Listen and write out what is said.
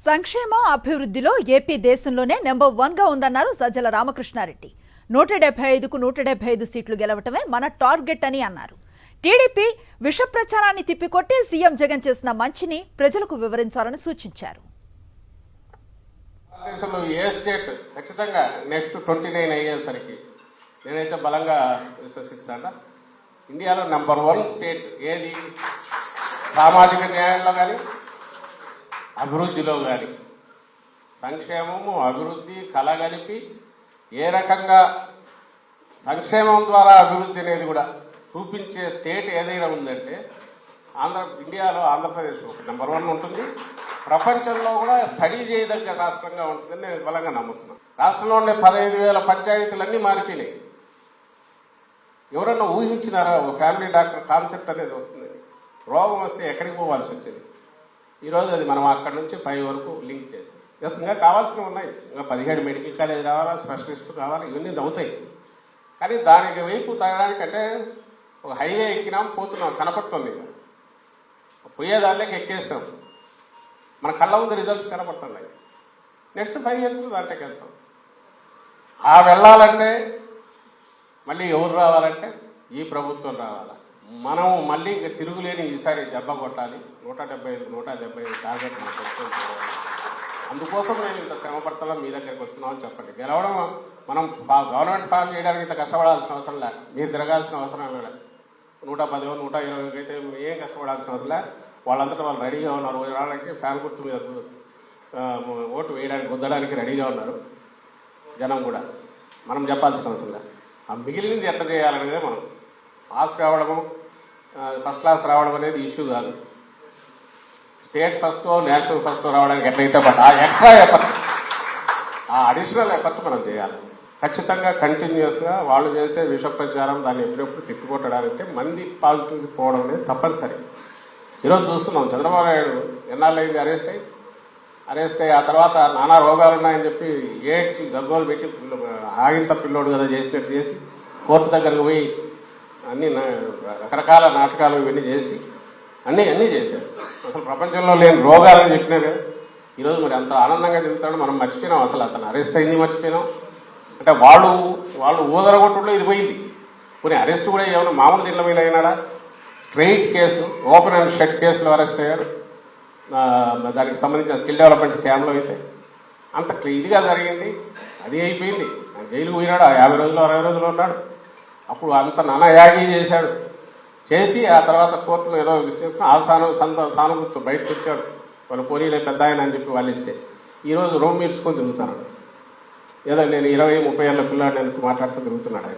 సంక్షేమ అభివృద్ధిలో ఏపీ దేశంలోనే నెంబర్ 1గా ఉందన్నారు సజ్జల రామకృష్ణారెడ్డి. 175కు 175 సీట్లు గెలవటమే మన టార్గెట్ అని అన్నారు. టీడీపీ విష ప్రచారాన్ని తిప్పికొట్టి సీఎం జగన్ చేసిన మంచిని ప్రజలకు వివరించాలని సూచించారు. దేశంలో ఏ స్టేట్ ఖచ్చితంగా నెక్స్ట్ 29 అయ్యేసరికి నేనైతే బలంగా విశ్వసిస్తాను. ఇండియాలో నెంబర్ 1 స్టేట్ ఏది, సామాజిక న్యాయంలో కానీ అభివృద్ధిలో కానీ, సంక్షేమము అభివృద్ధి కలగలిపి ఏ రకంగా సంక్షేమం ద్వారా అభివృద్ధి అనేది కూడా చూపించే స్టేట్ ఏదైనా ఉందంటే ఇండియాలో ఆంధ్రప్రదేశ్ ఒక నెంబర్ 1 ఉంటుంది. ప్రపంచంలో కూడా స్టడీ చేయదగ్గ రాష్ట్రంగా ఉంటుందని నేను బలంగా నమ్ముతున్నాను. రాష్ట్రంలో ఉండే 15,000 పంచాయతీలన్నీ మారిపోయినాయి. ఎవరన్నా ఊహించినారా ఒక ఫ్యామిలీ డాక్టర్ కాన్సెప్ట్ అనేది వస్తుంది? రోగం వస్తే ఎక్కడికి పోవాల్సి వచ్చింది. ఈరోజు అది మనం అక్కడి నుంచి 5 వరకు లింక్ చేసాం. ఇంకా కావాల్సినవి ఉన్నాయి. ఇంకా 17 మెడికల్ కాలేజ్ కావాలా, స్పెషలిస్టు కావాలా, ఇవన్నీ అవుతాయి. కానీ దానికి వైపు తగ్గడానికంటే ఒక హైవే ఎక్కినాం, పోతున్నాం, కనపడుతుంది. పోయేదానిలోకి ఎక్కేస్తాం, మన కళ్ళ ముందు రిజల్ట్స్ కనపడుతున్నాయి. నెక్స్ట్ 5 ఇయర్స్లో దాంట్లోకి వెళ్తాం. ఆ వెళ్ళాలంటే మళ్ళీ ఎవరు రావాలంటే ఈ ప్రభుత్వం రావాలా. మనం మళ్ళీ ఇంకా తిరుగులేని ఈసారి దెబ్బ కొట్టాలి. 175 టార్గెట్ మనం పెట్టుకోవాలి. అందుకోసం నేను ఇంత శ్రమ పడతాం, మీ దగ్గరికి వస్తున్నామని చెప్పండి. గెలవడం మనం గవర్నమెంట్ ఫామ్ చేయడానికి ఇంత కష్టపడాల్సిన అవసరం లే, మీరు తిరగాల్సిన అవసరం లేదు. 110 120 అయితే ఏం కష్టపడాల్సిన అవసరం లే. వాళ్ళంతటా వాళ్ళు రెడీగా ఉన్నారు. రావడానికి ఫ్యాన్ గుర్తు మీద ఓటు వేయడానికి గుద్దడానికి రెడీగా ఉన్నారు జనం కూడా. మనం చెప్పాల్సిన అవసరం లేదు. ఆ మిగిలినది ఎట్లా చేయాలనేదే మనం పాస్ కావడము, ఫస్ట్ క్లాస్ రావడం అనేది ఇష్యూ కాదు. స్టేట్ ఫస్ట్ నేషనల్ ఫస్ట్ రావడానికి ఎట్లయితే ఆ ఎక్స్ట్రా ఎఫర్ట్, ఆ అడిషనల్ ఎఫర్ట్ మనం చేయాలి. ఖచ్చితంగా కంటిన్యూస్గా వాళ్ళు చేసే విష ప్రచారం దాన్ని ఎప్పుడెప్పుడు తిప్పికొట్టడానికి మంది పాజిటివ్ పోవడం అనేది తప్పనిసరి. ఈరోజు చూస్తున్నాం, చంద్రబాబు నాయుడు ఎన్నాళ్ళైంది అరెస్ట్ అయ్యి ఆ తర్వాత నానా రోగాలు ఉన్నాయని చెప్పి ఏడ్చి గగ్గోలు పెట్టి ఆగింత పిల్లోడు కదా చేసినట్టు చేసి కోర్టు దగ్గరకు పోయి అన్ని రకరకాల నాటకాలు ఇవన్నీ చేసి అన్నీ చేశారు. అసలు ప్రపంచంలో లేని రోగాలని చెప్పినారు కదా. ఈరోజు మరి అంత ఆనందంగా తిరుగుతాడు. మనం మర్చిపోయినాం, అసలు అతను అరెస్ట్ అయింది మర్చిపోయినాం. అంటే వాళ్ళు ఊదరగొట్టులో ఇది పోయింది. కొన్ని అరెస్ట్ కూడా ఏమైనా మామూలు దీనిలో మీద అయినాడా? Straight case, open and shut కేసులో అరెస్ట్ అయ్యారు. దానికి సంబంధించిన స్కిల్ డెవలప్మెంట్ స్కామ్లో అయితే అంత ఇదిగా జరిగింది. అది అయిపోయింది. జైలుకు పోయినాడు, 50 రోజులు 60 రోజులు ఉన్నాడు. అప్పుడు అంత ననయాగి చేశాడు. చేసి ఆ తర్వాత కోర్టులో ఏదో విశ్లేషణ ఆ సానుభూతితో బయటకు వచ్చాడు. వాళ్ళు పోనీలే పెద్ద ఆయన అని చెప్పి వాళ్ళు ఇస్తే ఈరోజు రూమ్ మీర్చుకొని తిరుగుతున్నాడు. ఏదో నేను 20-30 ఏళ్ళ పిల్లాడు నేను మాట్లాడుతూ తిరుగుతున్నాడు.